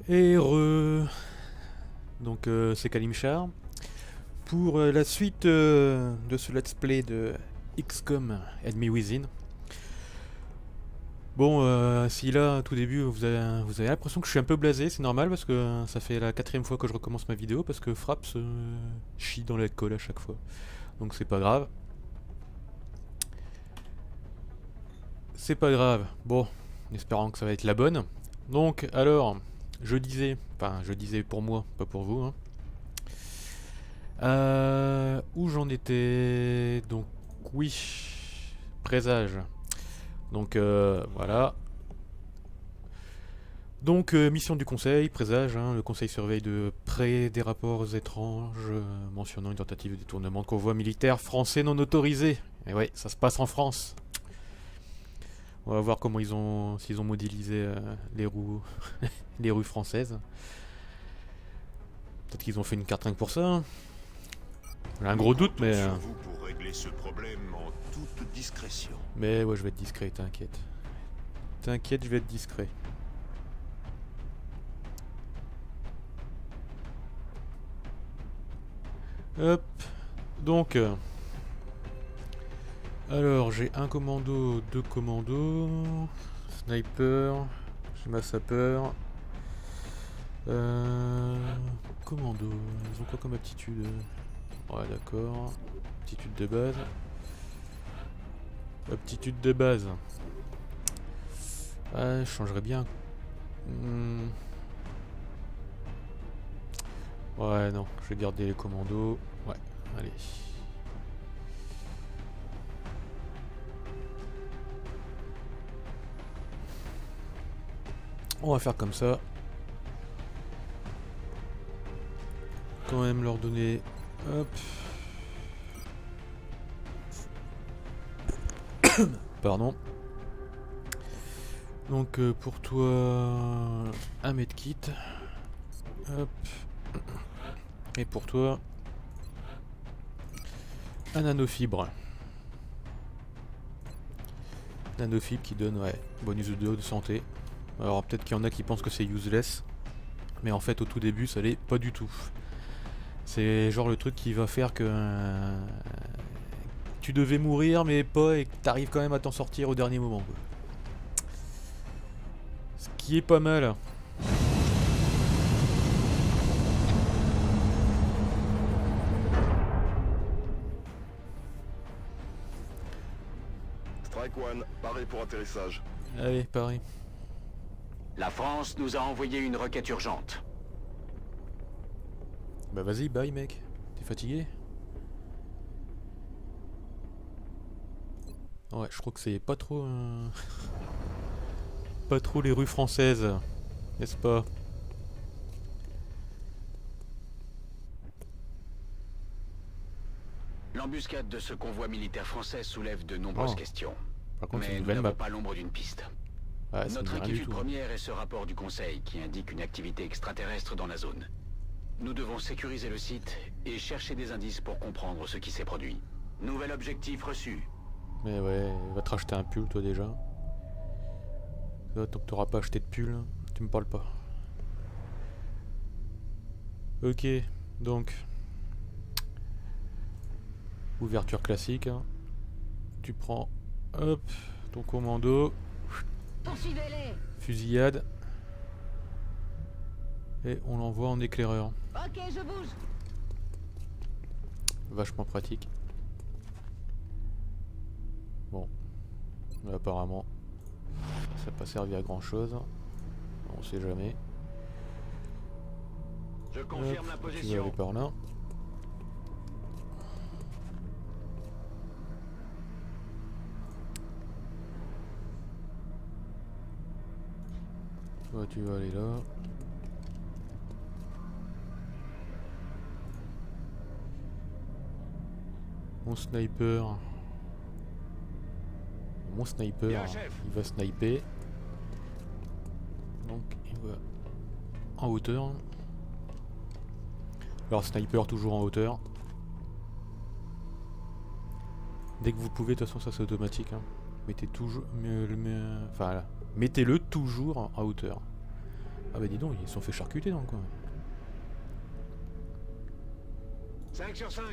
Et donc c'est Kalimchar pour la suite de ce let's play de XCOM Enemy Within. Bon, si là, tout début, vous avez l'impression que je suis un peu blasé, c'est normal parce que ça fait la 4ème fois que je recommence ma vidéo parce que Fraps chie dans l'alcool à chaque fois. Donc c'est pas grave. C'est pas grave. Bon, en espérant que ça va être la bonne. Donc, alors, je disais pour moi, pas pour vous, hein. Où j'en étais? Donc, oui, présage. Donc, voilà. Donc, mission du conseil, présage, hein, le conseil surveille de près des rapports étranges mentionnant une tentative de détournement de convoi militaire français non autorisé. Et ouais, ça se passe en France. On va voir comment s'ils ont modélisé les roues, les rues françaises. Peut-être qu'ils ont fait une carte rien que pour ça, hein. J'ai un gros doute, mais. Sur vous pour régler ce problème en toute discrétion. Mais ouais, je vais être discret, t'inquiète. T'inquiète, je vais être discret. Hop. Donc. Alors, j'ai un commando, deux commandos. Sniper. J'ai ma sapeur. Commando. Ils ont quoi comme aptitude? Ouais, d'accord. Aptitude de base. Aptitude de base. Ah, je changerais bien. Ouais, non, je vais garder les commandos. Ouais, allez. On va faire comme ça. Quand même leur donner... Hop. Pardon. Donc pour toi, un medkit. Hop. Et pour toi, un nanofibre. Nanofibre qui donne, ouais, bonus de 2 de santé. Alors peut-être qu'il y en a qui pensent que c'est useless. Mais en fait au tout début ça l'est pas du tout. C'est genre le truc qui va faire que tu devais mourir mais pas et que t'arrives quand même à t'en sortir au dernier moment, quoi. Ce qui est pas mal. Strike One, paré pour atterrissage. Allez, pareil. La France nous a envoyé une requête urgente. Bah vas-y, bye mec. T'es fatigué? Ouais, je crois que c'est pas trop... pas trop les rues françaises, n'est-ce pas? L'embuscade de ce convoi militaire français soulève de nombreuses questions. Par contre, c'est Mais une nous nouvelle n'avons map. pas l'ombre d'une piste. Ouais, ça me dit Notre rien du inquiétude tout, hein. première est ce rapport du Conseil qui indique une activité extraterrestre dans la zone. Nous devons sécuriser le site et chercher des indices pour comprendre ce qui s'est produit. Nouvel objectif reçu. Mais ouais, va te racheter un pull toi déjà. Toi, tant que t'auras pas acheté de pull, tu me parles pas. Ok, donc... Ouverture classique, hein. Tu prends, hop, ton commando. Poursuivez-les. Fusillade. Et on l'envoie en éclaireur. Ok, je bouge. Vachement pratique. Bon. Mais apparemment, ça n'a pas servi à grand chose. On sait jamais. Je Hop, confirme la tu vas position. aller par là. Toi, tu vas aller là. Mon sniper. Mon sniper, Bien, chef. il va sniper. Donc, il va en hauteur. Alors, sniper toujours en hauteur. Dès que vous pouvez, de toute façon, ça c'est automatique, hein. Mettez toujours. Enfin, là. Mettez-le toujours en hauteur. Ah bah dis donc, ils se sont fait charcuter dans le coin. 5 sur 5.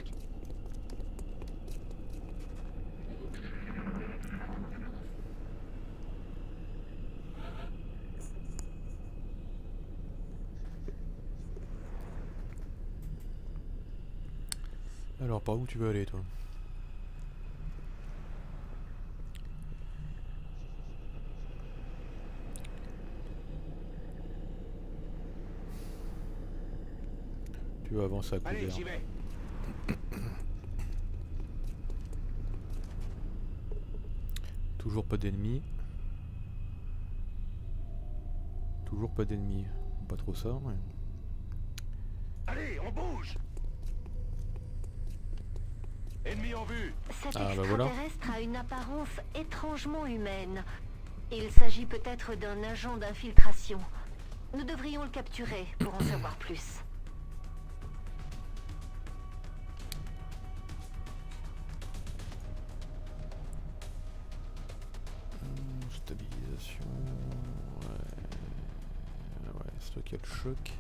Alors par où tu veux aller toi? Tu vas avancer à Allez, couvert. j'y vais. Toujours pas d'ennemis. Toujours pas d'ennemis. Pas trop ça, mais... Allez, on bouge. Ennemi en vue. Cet Ah, bah voilà. extraterrestre a une apparence étrangement humaine. Il s'agit peut-être d'un agent d'infiltration. Nous devrions le capturer pour en savoir plus. Stabilisation... Ouais, c'est toi qui as le choc.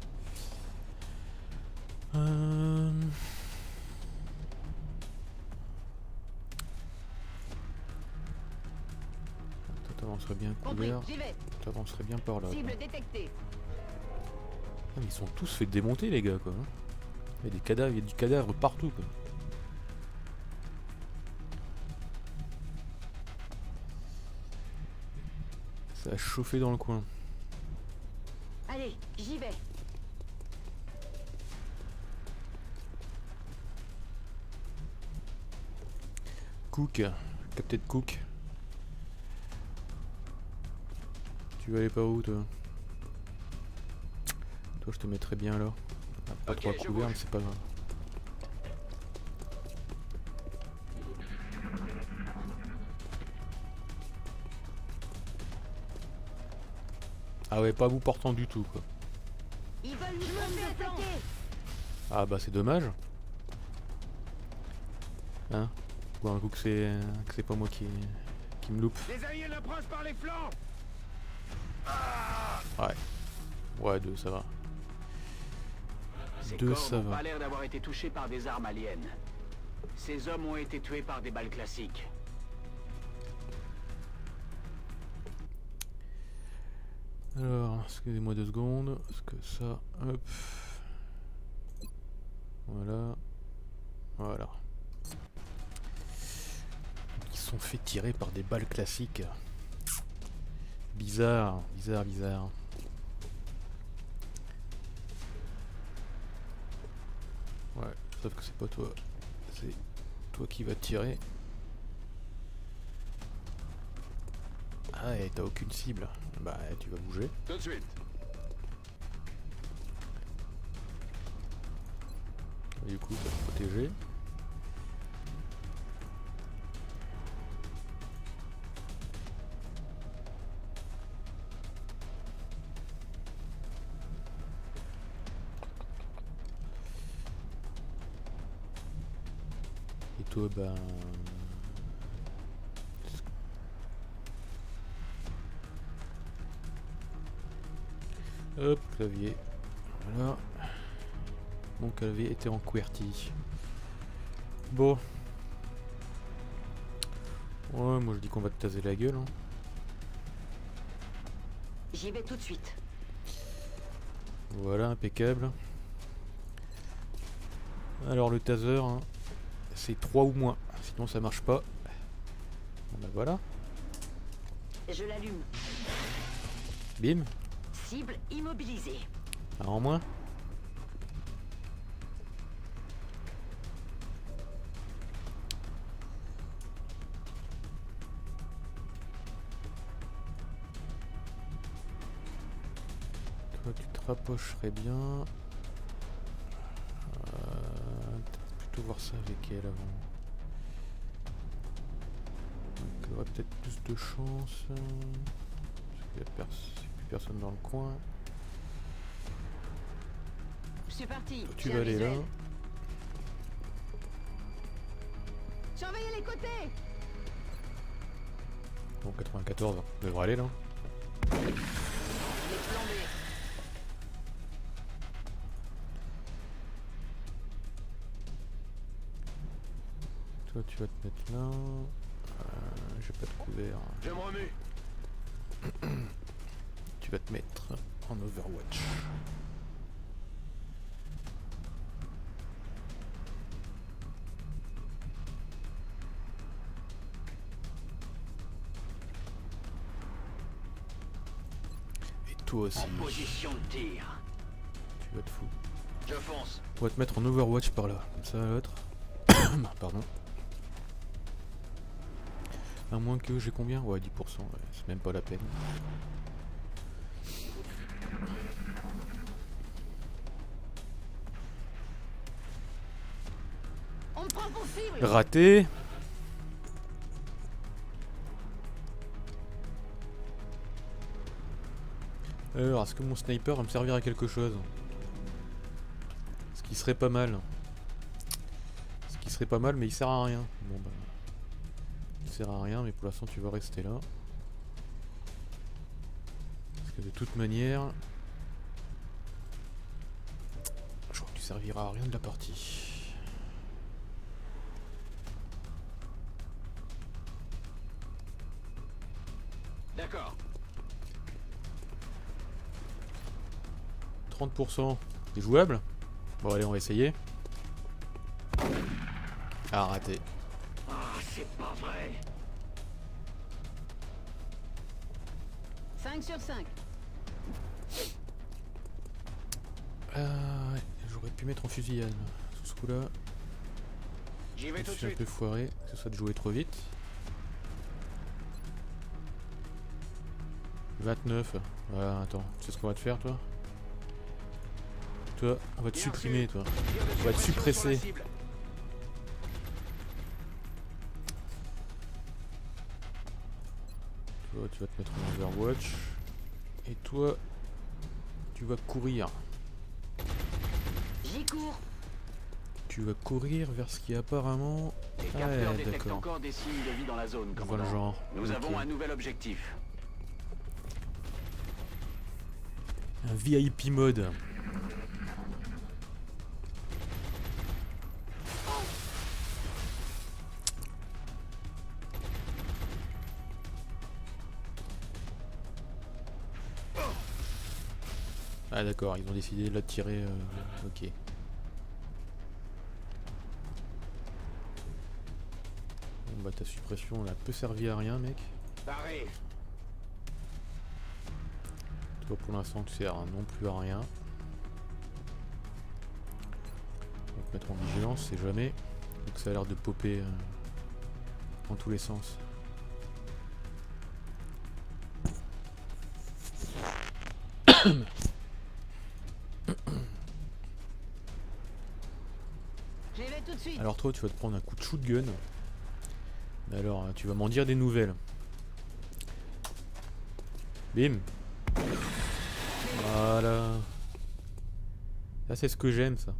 Toi t'avancerais bien Compris, couvert. j'y vais. T'avancerais bien par là. Cible quoi. détectée. Ah, mais ils sont tous fait démonter les gars quoi. Il y a des cadavres, il y a du cadavre partout quoi. Ça a chauffé dans le coin. Allez, j'y vais. Cook, Captain Cook. Tu vas aller par où toi? Toi je te mettrais bien là. Ah, pas Ok, trop à je couvert bouge. mais c'est pas grave. Ah ouais, pas vous portant du tout quoi. Ils veulent nous faire attaquer. Ah bah c'est dommage. Hein? Ou un coup que c'est pas moi qui me loupe. Les alliés l'approchent par les flancs. Ouais. Ouais, 2 ça va. Ces Deux, corps ça n'ont va. pas l'air d'avoir été touchés par des armes aliens. Ces hommes ont été tués par des balles classiques. Alors, excusez-moi 2 secondes. Parce que ça, hop. Voilà. Voilà. Ils sont fait tirer par des balles classiques. Bizarre, bizarre, bizarre. Ouais, sauf que c'est pas toi. C'est toi qui vas tirer. Ah, et t'as aucune cible. Bah, tu vas bouger. Tout de suite. Du coup, ça te protéger. Et toi, ben... Hop, clavier. Voilà. Mon clavier était en QWERTY. Bon. Ouais, moi je dis qu'on va te taser la gueule. Hein. J'y vais tout de suite. Voilà, impeccable. Alors le taser, hein, c'est 3 ou moins. Sinon ça marche pas. Bon, ben voilà. Je l'allume. Bim. Cible immobilisée. Un en moins. Toi tu te rapprocherais bien. Plutôt voir ça avec elle avant. Donc elle aurait peut-être plus de chance. Parce qu'il n'y a plus personne dans le coin. Je suis parti. Tu J'ai vas un aller là. visuel. Surveillez les côtés. Bon, 94, on devrait aller là. Les flambés. Toi tu vas te mettre là. J'ai pas de couvert. Je me remue. Tu vas te mettre en Overwatch. Et toi aussi. En position de tir. Tu vas te foutre. Je fonce. On va te mettre en Overwatch par là. Comme ça l'autre. Pardon. À moins que j'ai combien? Ouais, 10%, ouais, c'est même pas la peine. On me prend pour cible. Raté. Alors, est-ce que mon sniper va me servir à quelque chose? Ce qui serait pas mal. Ce qui serait pas mal, mais il sert à rien. Bon bah... Il sert à rien, mais pour l'instant tu vas rester là. Parce que de toute manière... Je crois que tu serviras à rien de la partie. D'accord. 30%, c'est jouable? Bon allez, on va essayer. Ah, raté. Ah, c'est pas vrai. 5 sur 5. Ouais, j'aurais pu mettre en fusillade. Sur ce coup-là, J'y je vais tout de suis un suite. peu foiré, que ce soit de jouer trop vite. 29. Voilà, attends, tu sais ce qu'on va te faire, toi? Toi, on va te Bien supprimer, sûr. toi. Tir de On va te suppression sur la suppresser. cible. Toi, tu vas te mettre en Overwatch. Et toi, tu vas courir. J'y cours. Tu vas courir vers ce qui est apparemment... Les Ah capteurs ouais, détectent d'accord. encore des signes de vie dans la zone. Je vois le commandant. genre. Nous Ok. avons un nouvel objectif. Un VIP mode. Ah d'accord, ils ont décidé de la tirer. Ok. Bon bah ta suppression elle a peu servi à rien mec. Barré. Toi pour l'instant tu sers non plus à rien. On va te mettre en vigilance, c'est jamais. Donc ça a l'air de popper dans tous les sens. J'y vais tout de suite. Alors toi tu vas te prendre un coup de shotgun. Mais alors tu vas m'en dire des nouvelles. Bim. Voilà. Ça c'est ce que j'aime ça.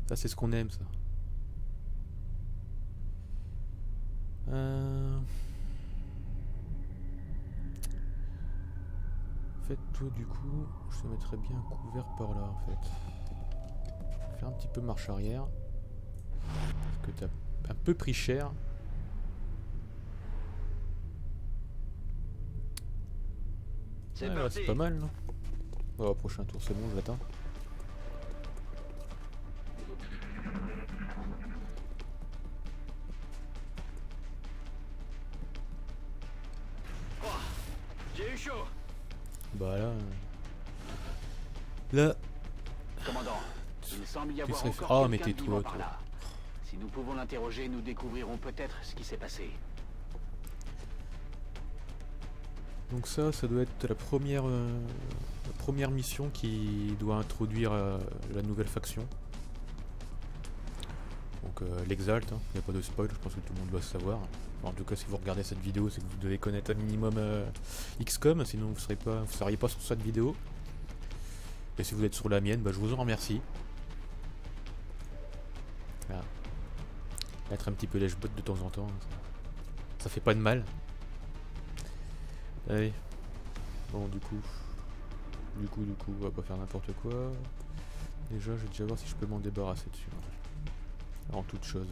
Ça c'est ce qu'on aime ça. En fait toi du coup je te mettrais bien couvert par là en fait. Faire un petit peu marche arrière. Parce que t'as un peu pris cher. C'est Ouais, parti. c'est pas mal non? Oh, prochain tour c'est bon, je l'atteins. Oh, j'ai eu chaud. Bah là... Là... Commandant, il semble y avoir serais encore fait- Ah, quelqu'un mais de tais-toi, vivant par toi. là. Si nous pouvons l'interroger, nous découvrirons peut-être ce qui s'est passé. Donc ça doit être la première mission qui doit introduire la nouvelle faction. Donc l'Exalt, il n'y a pas de spoil, je pense que tout le monde doit savoir. Enfin, en tout cas si vous regardez cette vidéo c'est que vous devez connaître un minimum XCOM, sinon vous ne seriez pas sur cette vidéo. Et si vous êtes sur la mienne, bah, je vous en remercie. Voilà. Mettre un petit peu lèche-botte de temps en temps, ça fait pas de mal. Allez. Bon du coup, on va pas faire n'importe quoi. Déjà, je vais déjà voir si je peux m'en débarrasser dessus. En toute chose.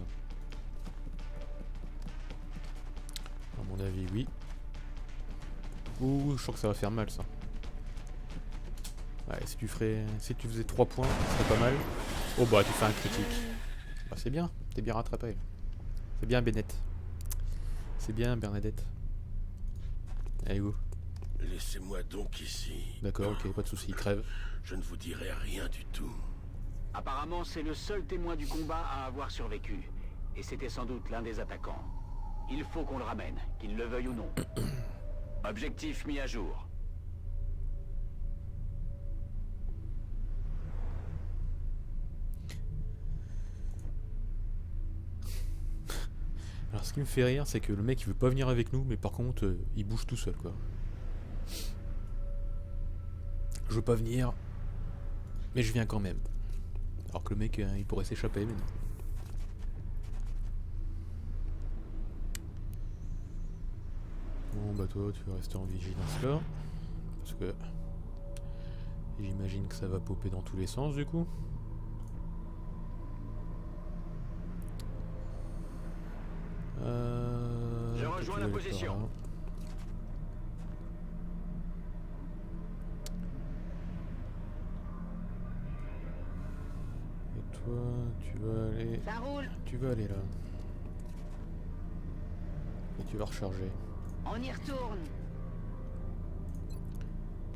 À mon avis, oui. Ouh, je sens que ça va faire mal ça. Ouais, si tu faisais 3 points, ce serait pas mal. Oh bah tu fais un critique. Bah c'est bien, t'es bien rattrapé. C'est bien Bennett. C'est bien Bernadette. Allez go. Laissez-moi donc ici. D'accord, ok, pas de soucis, crève. Je ne vous dirai rien du tout. Apparemment, c'est le seul témoin du combat à avoir survécu. Et c'était sans doute l'un des attaquants. Il faut qu'on le ramène, qu'il le veuille ou non. Objectif mis à jour. Alors ce qui me fait rire, c'est que le mec il veut pas venir avec nous, mais par contre il bouge tout seul quoi. Je veux pas venir, mais je viens quand même. Alors que le mec il pourrait s'échapper, mais non. Bon bah toi tu vas rester en vigilance là. Parce que j'imagine que ça va popper dans tous les sens du coup. Je rejoins la position. Et toi, tu vas aller... Ça roule. Tu vas aller là. Et tu vas recharger. On y retourne.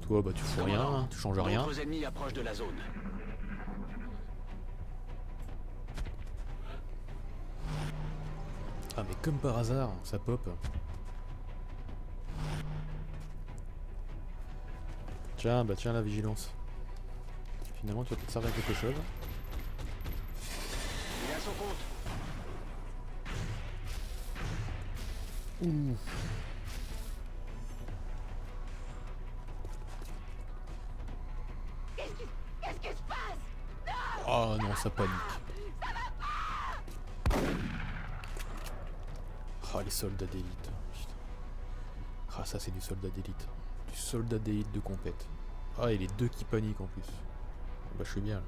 Toi, bah tu fous rien, hein, tu changes rien. D'autres ennemis approchent de la zone. Ah mais comme par hasard, ça pop. Tiens, bah tiens la vigilance. Finalement tu vas peut-être servir à quelque chose. Il est à son compte. Ouh. Qu'est-ce qui se passe? Oh non, ça panique. Ah les soldats d'élite. Putain. Ah ça c'est du soldat d'élite. Du soldat d'élite de compète. Ah et les deux qui paniquent en plus. Bah je suis bien là.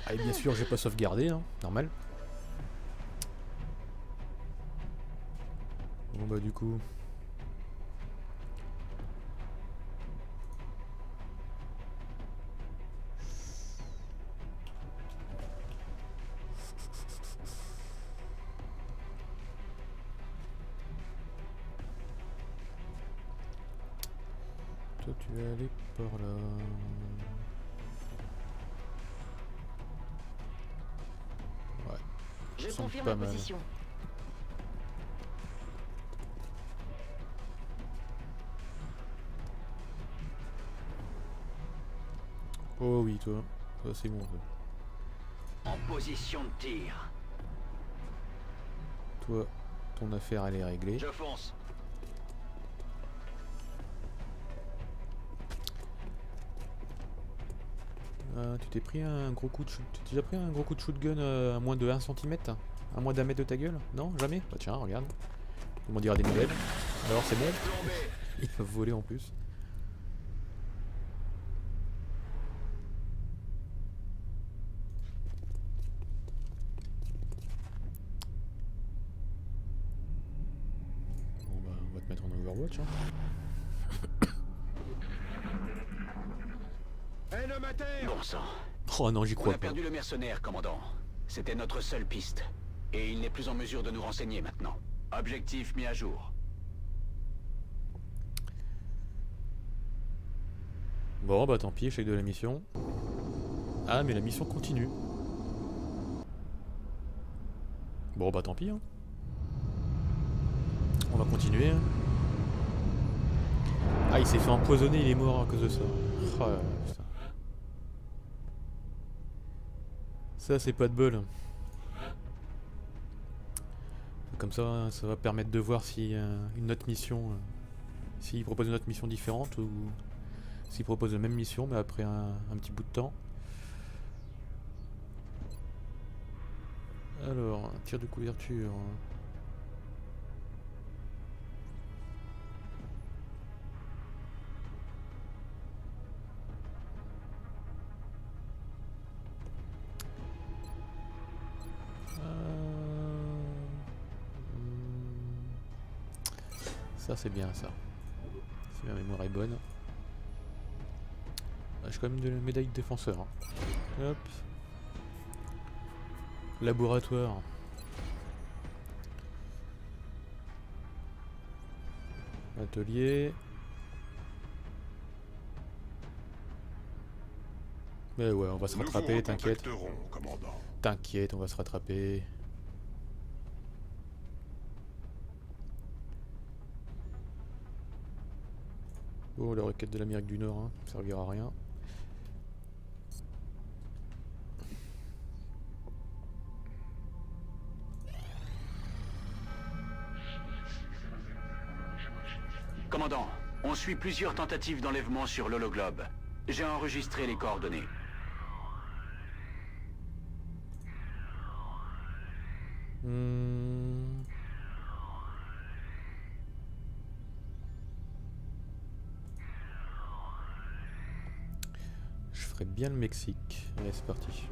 Ah et bien sûr j'ai pas sauvegardé, hein, normal. Bon bah du coup... Toi tu vas aller par là. Ouais. Je Ça me confirme pas la mal. position. Oh oui toi. Toi c'est bon toi. En position de tir. Toi, ton affaire elle est réglée. Je fonce. Tu t'es pris un gros coup de tu t'es déjà pris un gros coup de shotgun à moins de 1 cm? À moins d'1 mètre de ta gueule? Non, jamais? Bah tiens, regarde. On m'en dira des nouvelles. Alors c'est bon? Il va voler en plus. Bon bah on va te mettre en Overwatch hein. Bon sang. Oh non j'y On crois a pas. perdu le mercenaire, commandant. C'était notre seule piste. Et il n'est plus en mesure de nous renseigner maintenant. Objectif mis à jour. Bon bah tant pis, échec de la mission. Ah mais la mission continue. Bon bah tant pis hein. On va continuer. Hein. Ah il s'est fait empoisonner, il est mort à cause de ça. Oh là là, putain. Ça c'est pas de bol. Comme ça, ça va permettre de voir si une autre mission, s'il propose une autre mission différente ou s'il propose la même mission mais après un petit bout de temps. Alors, un tir de couverture. Ça c'est bien ça. Si ma mémoire est bonne. Ah, j'ai quand même de la médaille de défenseur. Hein. Hop. Laboratoire. Atelier. Mais ouais, on va se rattraper, t'inquiète. Commandant. T'inquiète, on va se rattraper. Bon, la requête de l'Amérique du Nord, hein, ça servira à rien. Commandant, on suit plusieurs tentatives d'enlèvement sur l'hologlobe. J'ai enregistré les coordonnées. Je ferais bien le Mexique. Allez, c'est parti.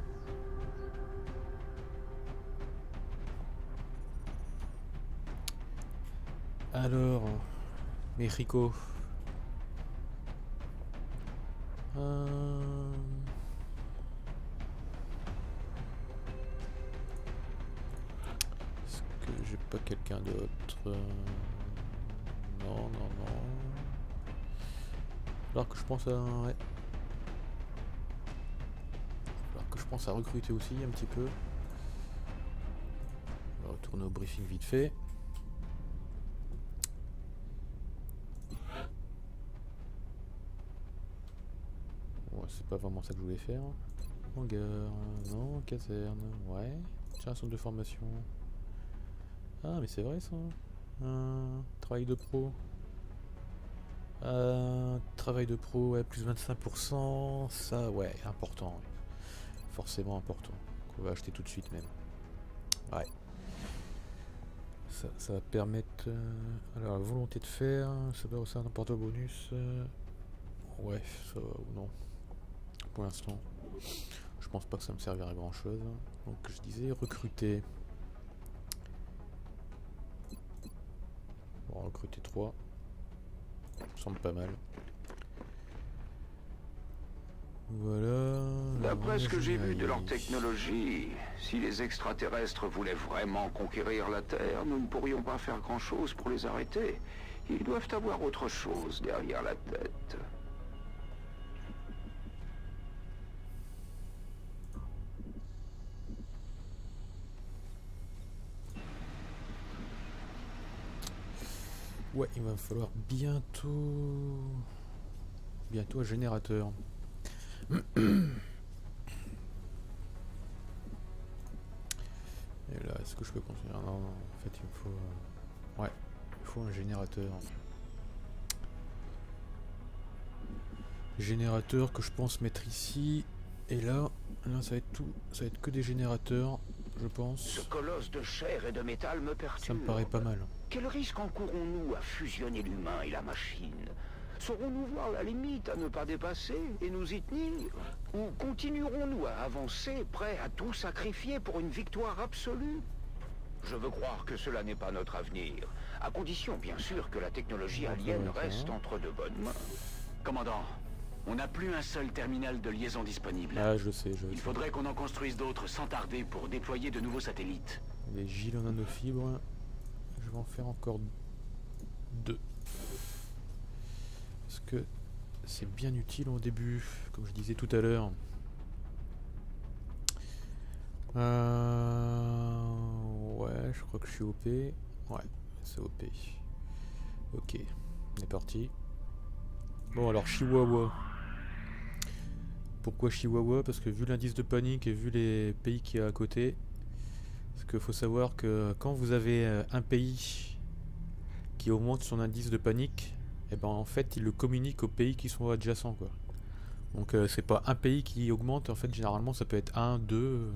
Alors, Mexico. Est-ce que j'ai pas quelqu'un d'autre? Non, non, non. Alors que je pense à... Ouais. Alors que je pense à recruter aussi un petit peu. On va retourner au briefing vite fait. Ouais, c'est pas vraiment ça que je voulais faire. Hangar, non, caserne, ouais. Tiens, centre de formation. Ah, mais c'est vrai ça. Travail de pro. Travail de pro, ouais, plus 25%. Ça, ouais, important. Forcément important. Qu'on va acheter tout de suite même. Ouais. Ça va permettre... alors, la volonté de faire, ça va aussi un important bonus. Ouais, ça va ou non. Pour l'instant, je pense pas que ça me servira à grand chose. Donc je disais recruter. Bon, recruter 3. Ça me semble pas mal. Voilà. D'après ce que j'ai vu de leur technologie, si les extraterrestres voulaient vraiment conquérir la Terre, nous ne pourrions pas faire grand-chose pour les arrêter. Ils doivent avoir autre chose derrière la tête. Ouais, il va falloir bientôt un générateur. Et là, est-ce que je peux construire? Non, non, en fait, il me faut... ouais, il faut un générateur. Générateur que je pense mettre ici. Et là, ça va être tout. Ça va être que des générateurs, je pense. Ce colosse de chair et de métal me perturbe. Ça me paraît pas mal. Quel risque encourons-nous à fusionner l'humain et la machine? Saurons-nous voir la limite à ne pas dépasser et nous y tenir? Ou continuerons-nous à avancer, prêts à tout sacrifier pour une victoire absolue? Je veux croire que cela n'est pas notre avenir, à condition bien sûr que la technologie alien reste entre de bonnes mains. Commandant, on n'a plus un seul terminal de liaison disponible. Ah, je sais, je sais. Il faudrait qu'on en construise d'autres sans tarder pour déployer de nouveaux satellites. Les giles en nanofibre. Je vais en faire encore 2. Parce que c'est bien utile au début, comme je disais tout à l'heure. Ouais, je crois que je suis OP. Ouais, c'est OP. Ok, on est parti. Bon alors Chihuahua. Pourquoi Chihuahua? Parce que vu l'indice de panique et vu les pays qu'il y a à côté, parce qu'il faut savoir que quand vous avez un pays qui augmente son indice de panique, et ben en fait il le communique aux pays qui sont adjacents quoi. Donc c'est pas un pays qui augmente, en fait généralement ça peut être 1, 2,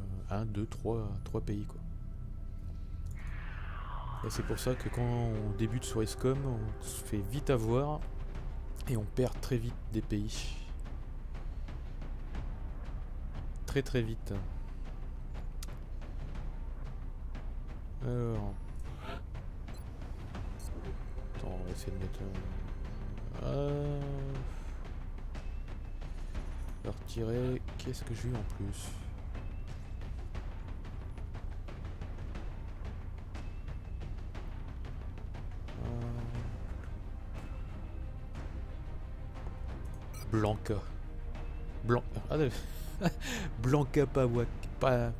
3 pays quoi. Et c'est pour ça que quand on débute sur ESCOM, on se fait vite avoir et on perd très vite des pays. Très très vite. Alors... attends, on va essayer de mettre... Je vais retirer... Qu'est-ce que j'ai eu en plus? Blanca. Blanca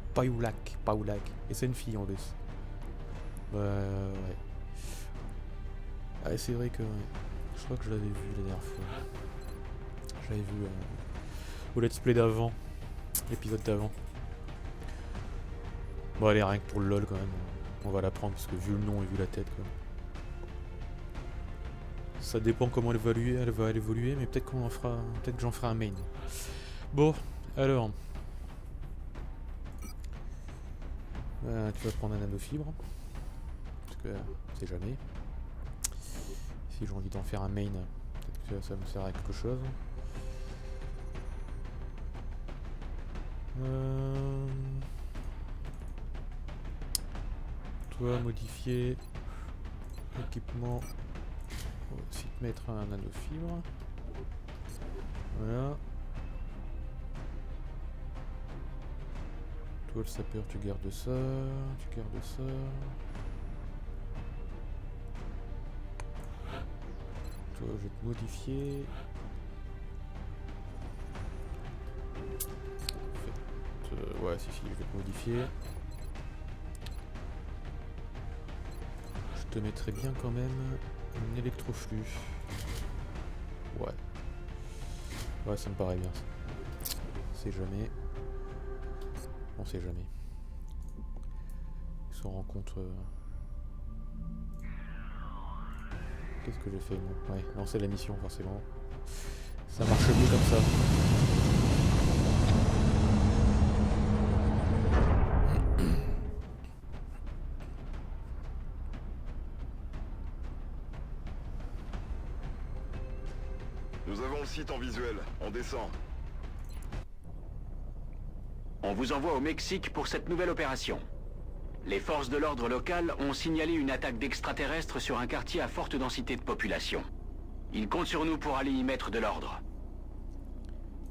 Paoulac. Et c'est une fille en plus. Ouais. Ah, c'est vrai que... ouais. Je crois que je l'avais vu la dernière fois. Je l'avais vu au let's play d'avant. L'épisode d'avant. Bon allez, rien que pour le lol quand même. On va la prendre parce que vu le nom et vu la tête quoi. Ça dépend comment elle va évoluer, mais peut-être qu'on en fera. Peut-être que j'en ferai un main. Bon, alors. Tu vas prendre un nanofibre. Parce que on sait jamais. Si j'ai envie d'en faire un main, peut-être que ça me sert à quelque chose. Toi, modifier équipement. On va aussi te mettre un nanofibre. Voilà. Toi, le sapeur, tu gardes ça. Tu gardes ça. Toi, je vais te modifier. En fait, ouais, si, je vais te modifier. Je te mettrai bien quand même un électroflux. Ouais. Ouais, ça me paraît bien. On sait jamais. On sait jamais. Ils se rencontrent. Qu'est-ce que j'ai fait moi? Ouais, lancer la mission forcément. Ça marche mieux comme ça. Nous avons le site en visuel. On descend. On vous envoie au Mexique pour cette nouvelle opération. Les forces de l'ordre local ont signalé une attaque d'extraterrestres sur un quartier à forte densité de population. Ils comptent sur nous pour aller y mettre de l'ordre.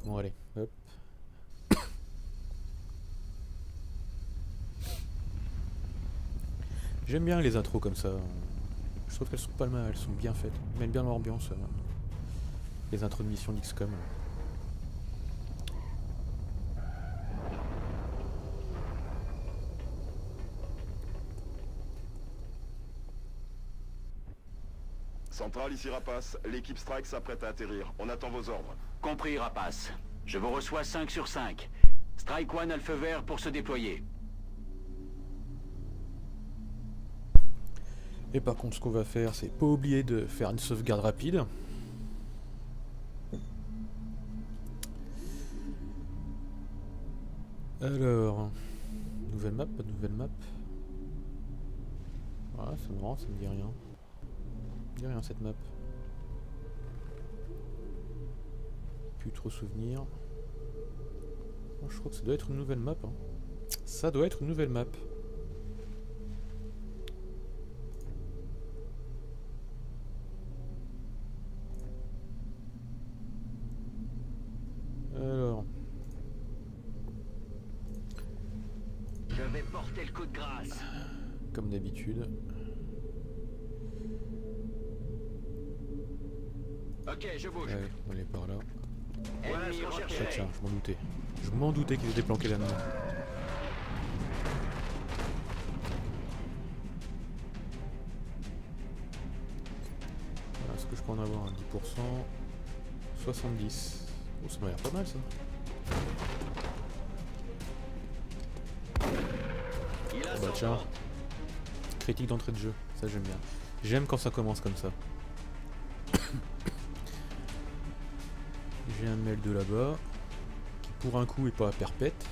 Bon allez, hop. J'aime bien les intros comme ça. Je trouve qu'elles sont pas mal, elles sont bien faites. Elles mettent bien l'ambiance. Les intros de mission d'XCOM. Centrale, ici Rapace. L'équipe Strike s'apprête à atterrir. On attend vos ordres. Compris, Rapace. Je vous reçois 5 sur 5. Strike One a le feu vert pour se déployer. Et par contre, ce qu'on va faire, c'est pas oublier de faire une sauvegarde rapide. Alors, nouvelle map, pas de nouvelle map. Ah, c'est marrant, ça me dit rien. Ça me dit rien cette map. Plus trop souvenir. Oh, je crois que ça doit être une nouvelle map. Hein. Ça doit être une nouvelle map. Alors. Je vais porter le coup de grâce. Comme d'habitude. Ok, je bouge. Allez, on est par là. Ennemi Ah repéré. tiens, je m'en doutais. Je m'en doutais qu'ils étaient planqués là-dedans. Est-ce que je peux en avoir un 10%? 70. Oh, ça m'a l'air pas mal ça. Il a Bah son tiens. porte. Critique d'entrée de jeu, ça j'aime bien. J'aime quand ça commence comme ça. J'ai un mail de là-bas, qui pour un coup est pas à perpète.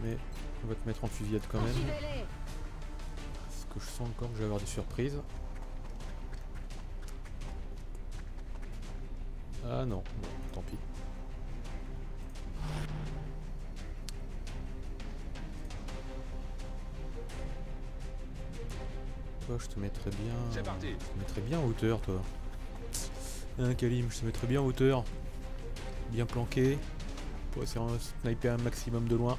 Mais on va te mettre en fusillade quand même. Poursuivez-les. Parce que je sens encore que je vais avoir des surprises. Ah non, bon, tant pis. Toi, je te mettrais bien. C'est parti. Je te mettrais bien en hauteur, toi. Hein, Kalim, je te mettrais bien en hauteur. Bien planqué. Pour essayer de sniper un maximum de loin.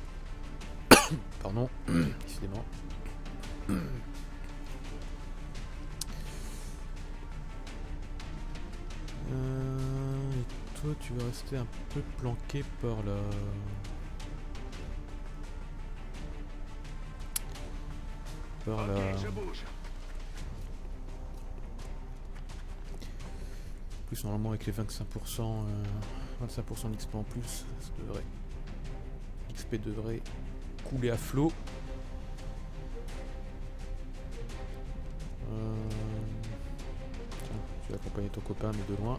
Pardon, décidément. Et toi, tu vas rester un peu planqué par là. Par là. Ok, je bouge. En plus, normalement, avec les 25%, 25% d'XP en plus, ça devrait. XP devrait couler à flot. Tiens, tu vas accompagner ton copain, mais de loin.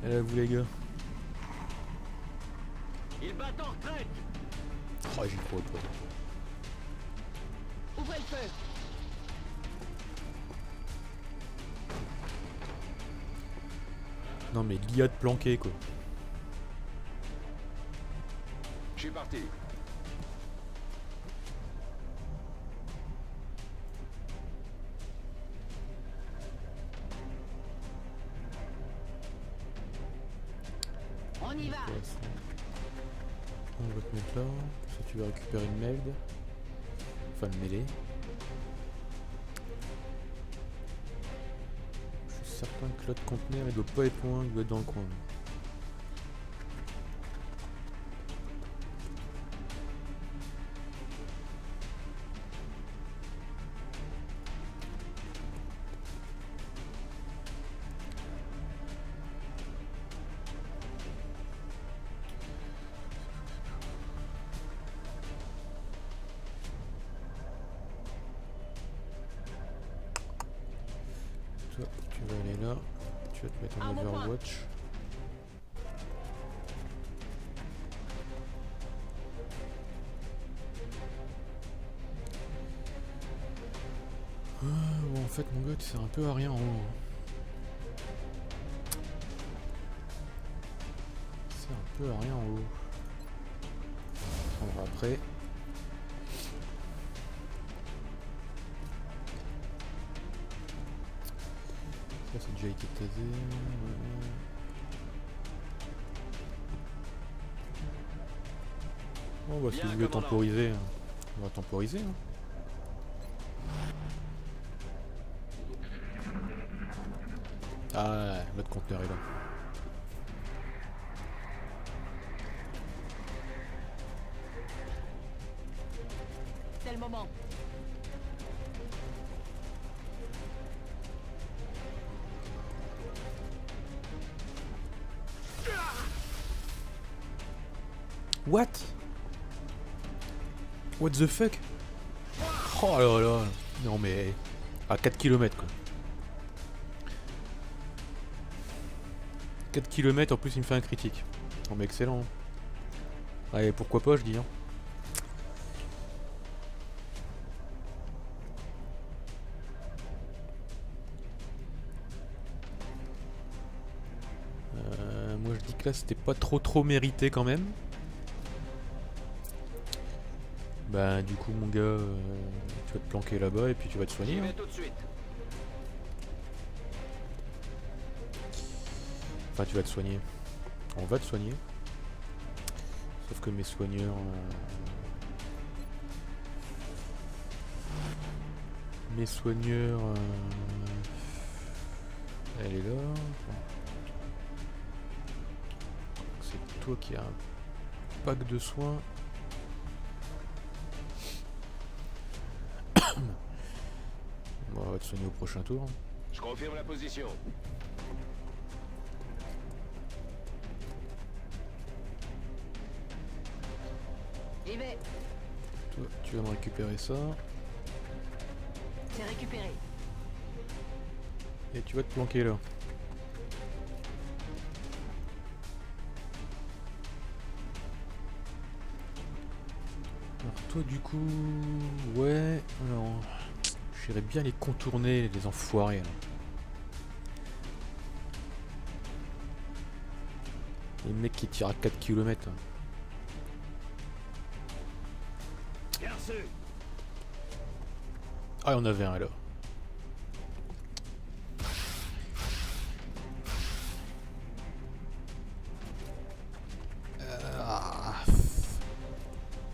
Et là, vous les gars. Ils battent en retraite. Oh, j'y crois pas. Ouvrez le feu. Non mais l'IA de planqué quoi. Je suis parti. On y va. Ouais, ça. On va te mettre là. Ça tu vas récupérer une meld. Enfin le mêlée. Je suis certain que l'autre conteneur il doit pas être loin, il doit être dans le coin. Toi, tu vas aller là. Tu vas te mettre en Overwatch. Bon, en fait, mon gars, tu sers un peu à rien en haut. Tu sers un peu à rien en haut. On va après. Ça, c'est déjà été tasé. Bon, bah, si Bien, vous voulez commandant. temporiser, on va temporiser. Hein. Ah, l'autre conteneur est là. C'est le moment. What? What the fuck? Oh là là. Non mais... À 4 km quoi. 4 km en plus il me fait un critique. Non mais excellent. Allez pourquoi pas je dis hein. Moi je dis que là c'était pas trop mérité quand même. Bah du coup mon gars tu vas te planquer là-bas et puis tu vas te soigner. J'y Hein. vais tout de suite. Enfin tu vas te soigner. On va te soigner. Sauf que mes soigneurs... Mes soigneurs... Elle est là. C'est toi qui as un pack de soins. On va te soigner au prochain tour. Je confirme la position. J'y vais. Toi, tu vas me récupérer ça. C'est récupéré. Et tu vas te planquer là. Alors toi du coup... Ouais... Alors... J'irais bien les contourner, les enfoirés là. Les mecs qui tirent à 4 km. dessus. Ah, on avait un alors. Ah.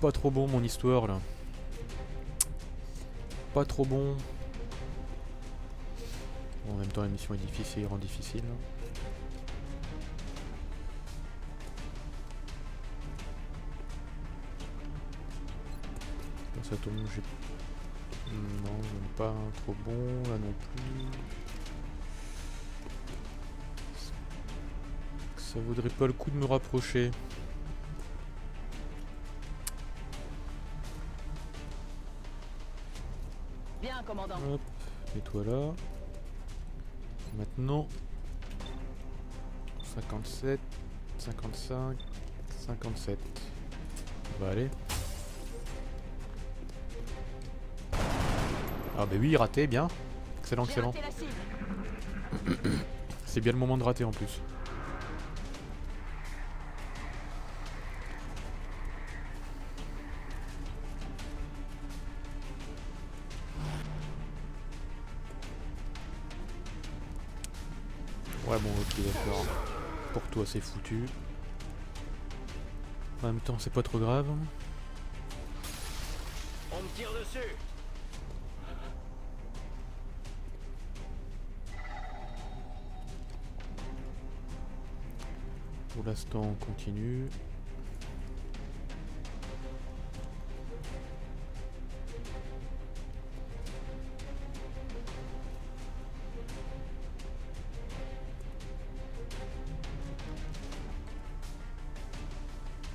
Pas trop bon mon histoire là. Pas trop bon. Bon, en même temps la mission est difficile, rend difficile. Ça tombe, j'ai... Non, même pas trop bon, là non plus. Ça vaudrait pas le coup de me rapprocher. Bien, commandant. Hop, mets-toi là. Maintenant... 57, 55, 57. On va aller. Ah bah oui, raté, bien. Excellent, J'ai excellent. raté la cible. C'est bien le moment de rater en plus. Ouais bon ok d'accord. Pour toi c'est foutu. En même temps c'est pas trop grave. On me tire dessus. Pour l'instant on continue.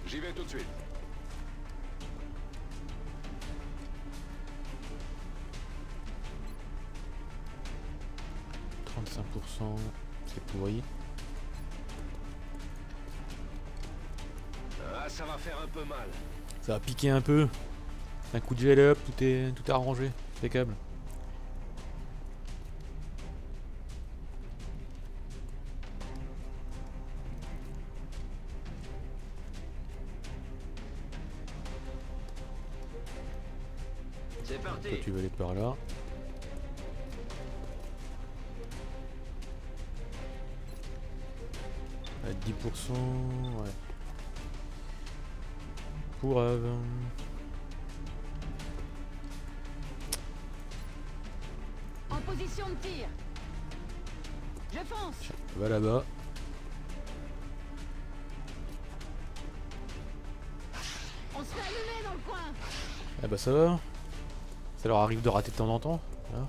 J'y vais tout de suite. « 35%, c'est pourri. Ah, ça va faire un peu mal. Ça va piquer un peu. Un coup de gel et hop, tout est arrangé. Impeccable. C'est parti. Toi tu vas aller par là. À 10%, ouais. Pour En position de tir. Je fonce. va là-bas. On se fait allumer dans le coin. Ah bah ça va. Ça leur arrive de rater de temps en temps. Hein.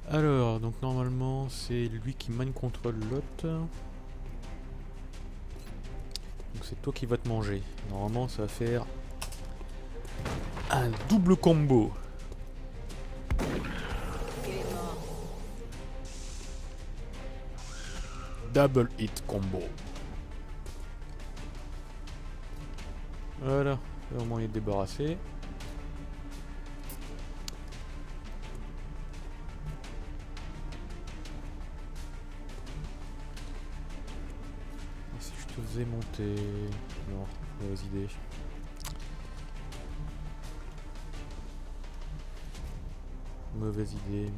Alors, donc normalement c'est lui qui mine contre l'autre. Donc c'est toi qui vas te manger. Normalement ça va faire un double combo. Il est mort. Double hit combo. Voilà, là, au moins il est débarrassé. Et si je te faisais monter... Non, mauvaise idée. Mauvaise idée.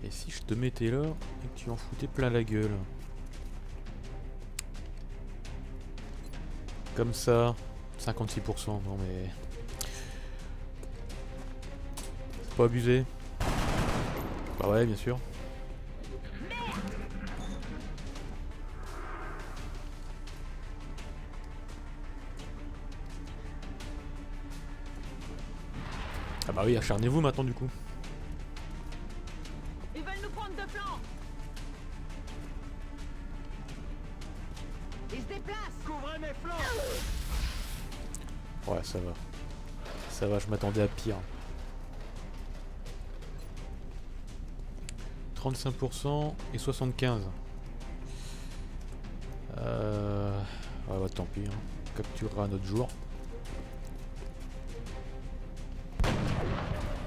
Et si je te mettais là et que tu en foutais plein la gueule? Comme ça, 56%, non mais... C'est pas abusé. Bah ouais, bien sûr. Ah bah oui, acharnez-vous maintenant du coup. Ils veulent nous prendre de flanc. Ils se déplacent. Couvrez mes flancs. Ouais, ça va. Ça va, je m'attendais à pire. 35% et 75%. Ouais, bah tant pis. Hein. On capturera un autre jour.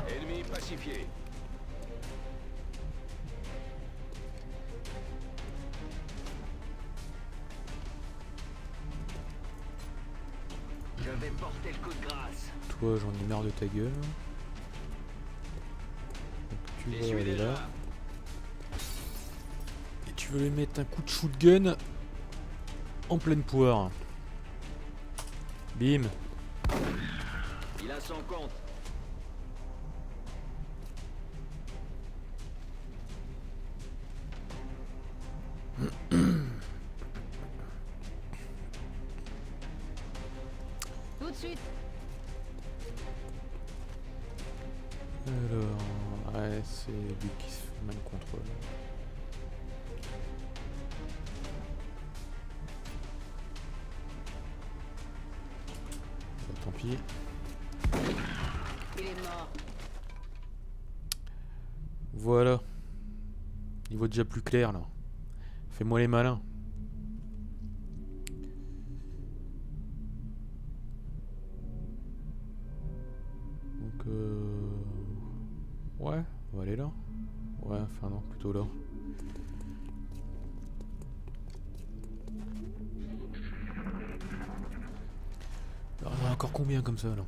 Ennemi pacifié. Je Je vais porter le coup de grâce. Toi, j'en ai marre de ta gueule. Donc, tu J'y vas suis aller déjà. là. Et tu veux lui mettre un coup de shotgun en pleine poire. Bim. Il a son compte. Tout de suite. Alors, ouais, c'est lui qui se fait mal contrôle. Bah, tant pis. Il est mort. Voilà. Il voit déjà plus clair là. Fais-moi les malins. Donc ouais, on va aller là. Ouais, enfin non, plutôt là. Alors, on a encore combien comme ça là?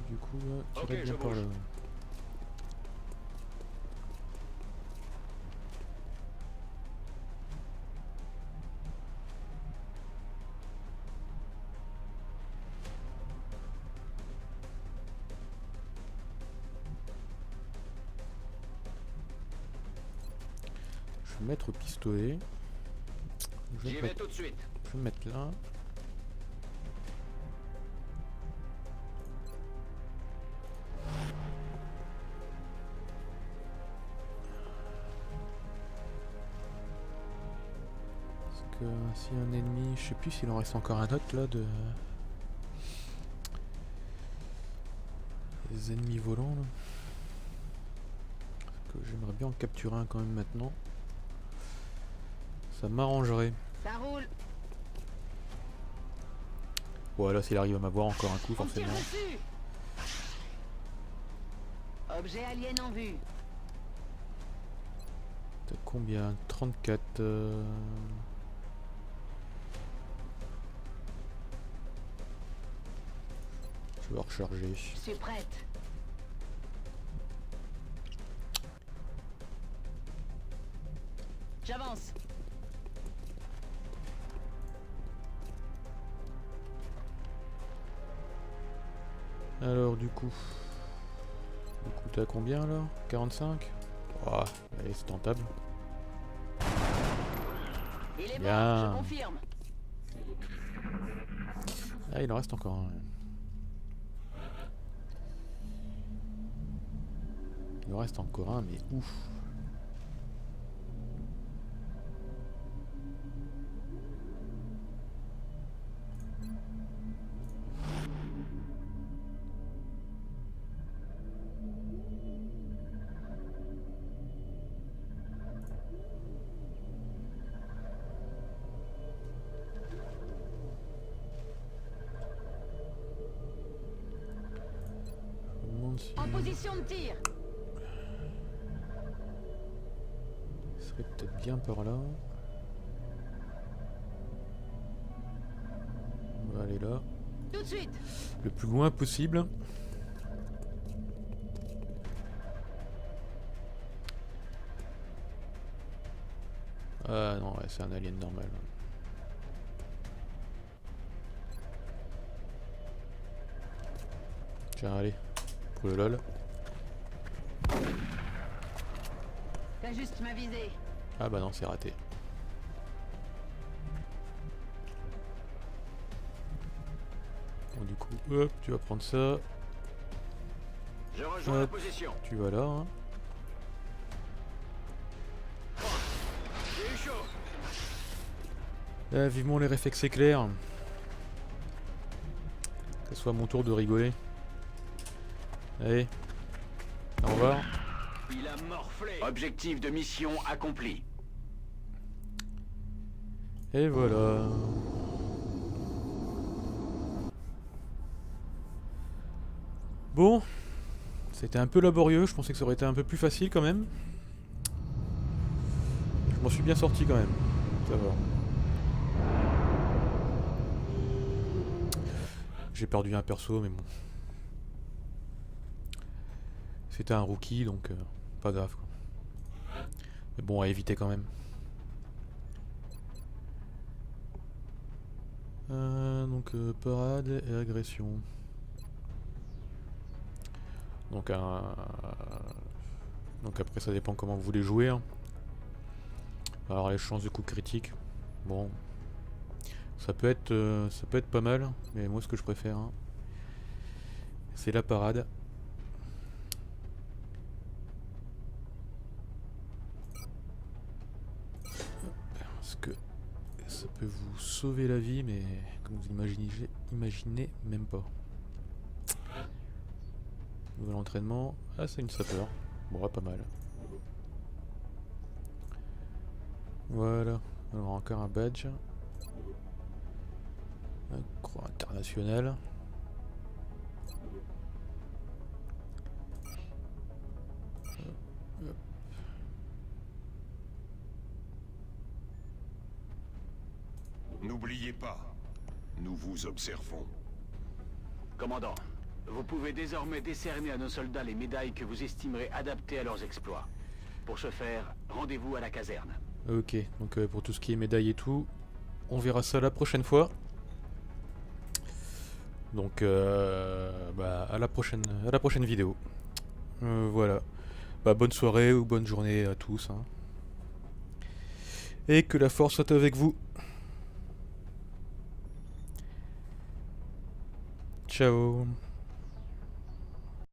Du coup, là, tirer Ok, bien je par bouge. là. Je vais mettre au pistolet. Je J'y vais, vais mettre, tout de suite. je vais mettre là. Parce que si un ennemi, je sais plus s'il en reste encore un autre là de. Les ennemis volants là. Parce que j'aimerais bien en capturer un quand même maintenant. Ça m'arrangerait. Ça roule. Voilà, s'il arrive à m'avoir encore un coup, On tire forcément. dessus. Objet alien en vue. T'as combien? 34. Je vais recharger. Je suis prête. J'avance. Alors du coup t'es à combien là? 45? Ah, allez, c'est tentable. Il est Bien. mort, je confirme. Ah, il en reste encore un. Il en reste encore un, mais ouf. Je me demande si En position de tir. il serait peut-être bien par là. On va aller là. Tout de suite. Le plus loin possible. Ah non, ouais, c'est un alien normal. Tiens, allez, pour le lol. T'ajustes ma visée. Ah bah non, c'est raté. Bon, du coup, hop, tu vas prendre ça. Je rejoins la Hop. position. Tu vas là, hein. J'ai eu chaud. Ah, vivement les réflexes éclairs. Que ce soit mon tour de rigoler. Allez. Au revoir. Il a morflé. Objectif de mission accompli. Et voilà. Bon. C'était un peu laborieux, je pensais que ça aurait été un peu plus facile quand même. Je m'en suis bien sorti quand même. Ça va. J'ai perdu un perso, mais bon. C'était un rookie, donc pas grave, quoi. Mais bon, à éviter quand même. Donc parade et agression. Donc après ça dépend comment vous voulez jouer. Hein. Alors les chances de coup critique, bon, ça peut être pas mal, mais moi ce que je préfère, hein, c'est la parade. Parce que ça peut vous sauver la vie, mais comme vous imaginez même pas. Nouvel entraînement. Ah, c'est une sapeur. Bon, ouais, pas mal. Voilà. Alors, encore un badge. Un croix internationale. N'oubliez pas, nous vous observons. Commandant, vous pouvez désormais décerner à nos soldats les médailles que vous estimerez adaptées à leurs exploits. Pour ce faire, rendez-vous à la caserne. Ok, donc pour tout ce qui est médailles et tout, on verra ça la prochaine fois. Donc bah, à la prochaine vidéo. Voilà. Bah, bonne soirée ou bonne journée à tous. Hein. Et que la force soit avec vous. Ciao.